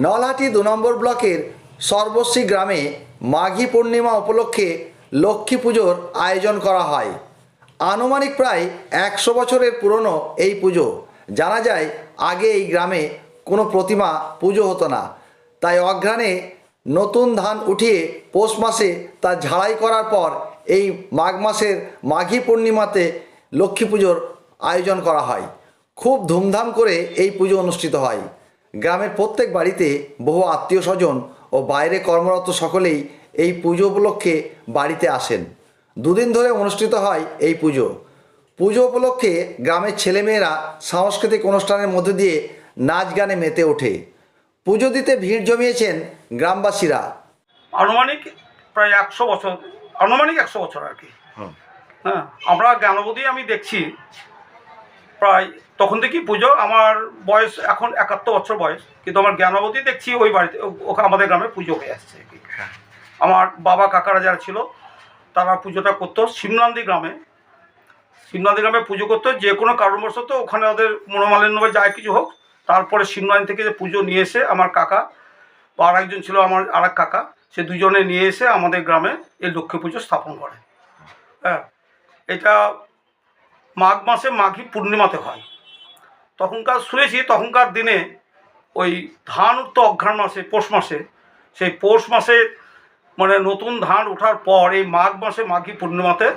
নলহাটি 2 নম্বর ব্লকের সর্বশ্রী গ্রামে মাঘী পূর্ণিমা উপলক্ষে লক্ষ্মী পুজোর আয়োজন করা হয়। আনুমানিক প্রায় 100 বছরের পুরনো এই পুজো। জানা যায় আগে এই গ্রামে কোনো প্রতিমা পুজো হতো না, তাই অঘ্রাণে নতুন ধান উঠিয়ে পৌষ মাসে তা ঝাড়াই করার পর এই মাঘ মাসের মাঘী পূর্ণিমাতে লক্ষ্মী পুজোর আয়োজন করা হয়। খুব ধুমধাম করে এই পুজো অনুষ্ঠিত হয়। গ্রামের প্রত্যেক বাড়িতে বহু আত্মীয় স্বজন ও বাইরে কর্মরত সকলেই এই পুজো উপলক্ষে বাড়িতে আসেন। 2 দিন ধরে অনুষ্ঠিত হয় এই পুজো। পুজো উপলক্ষে গ্রামের ছেলেমেয়েরা সাংস্কৃতিক অনুষ্ঠানের মধ্য দিয়ে নাচ গানে মেতে ওঠে। পুজো দিতে ভিড় জমিয়েছেন গ্রামবাসীরা। আনুমানিক প্রায় 100 বছর, আনুমানিক 100 বছর আর কি। হ্যাঁ, আমরা জ্ঞানবতী আমি দেখছি প্রায় তখন থেকেই পুজো। আমার বয়স এখন 71 বছর বয়স, কিন্তু আমার জ্ঞানবতী দেখছি ওই বাড়িতে ওখানে আমাদের গ্রামে পুজো হয়ে আসছে। আমার বাবা কাকারা যারা ছিল তারা পুজোটা করতো শিমলান্দি গ্রামে। শিমলান্দি গ্রামে পুজো করতো, যে কোনো কারণবশত ওখানে ওদের মনোমালিন্য বা যাই কিছু হোক, তারপরে শিমলান্দি থেকে যে পুজো নিয়ে এসে আমার কাকা বা আর একজন ছিল আমার আর এক কাকা, সে দুজনে নিয়ে এসে আমাদের গ্রামে এই লক্ষ্মী পুজো স্থাপন করে। হ্যাঁ, এটা মাঘ মাসে মাঘী পূর্ণিমাতে হয়। তখনকার শুনেছি তখনকার দিনে ওই ধান উঠতো অঘ্রাণ মাসে, পৌষ মাসে। সেই পৌষ মাসে মানে নতুন ধান ওঠার পর এই মাঘ মাসে মাঘী পূর্ণিমাতে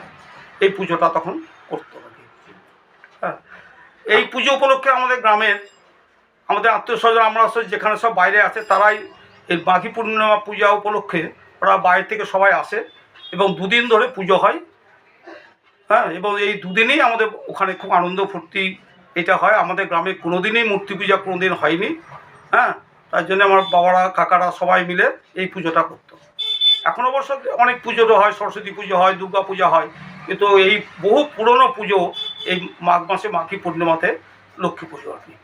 এই পুজোটা তখন করতো আর কি। হ্যাঁ, এই পুজো উপলক্ষে আমাদের গ্রামের আমাদের আত্মীয় স্বজন আমরা যেখানে সব বাইরে আছে তারাই এই মাঘী পূর্ণিমা পূজা উপলক্ষে ওরা বাইরে থেকে সবাই আসে এবং 2 দিন ধরে পুজো হয়। হ্যাঁ, এবং এই 2 দিনেই আমাদের ওখানে খুব আনন্দ ফুর্তি এটা হয়। আমাদের গ্রামে কোনো দিনই মূর্তি পূজা কোনো দিন হয়নি। হ্যাঁ, তার জন্য আমার বাবারা কাকারা সবাই মিলে এই পুজোটা করতো। এখন অবশ্য অনেক পুজো হয়, সরস্বতী পুজো হয়, দুর্গা পূজা হয়, কিন্তু এই বহু পুরনো পুজো এই মাঘ মাসে মাঘী পূর্ণিমাতে লক্ষ্মী পুজো আর কি।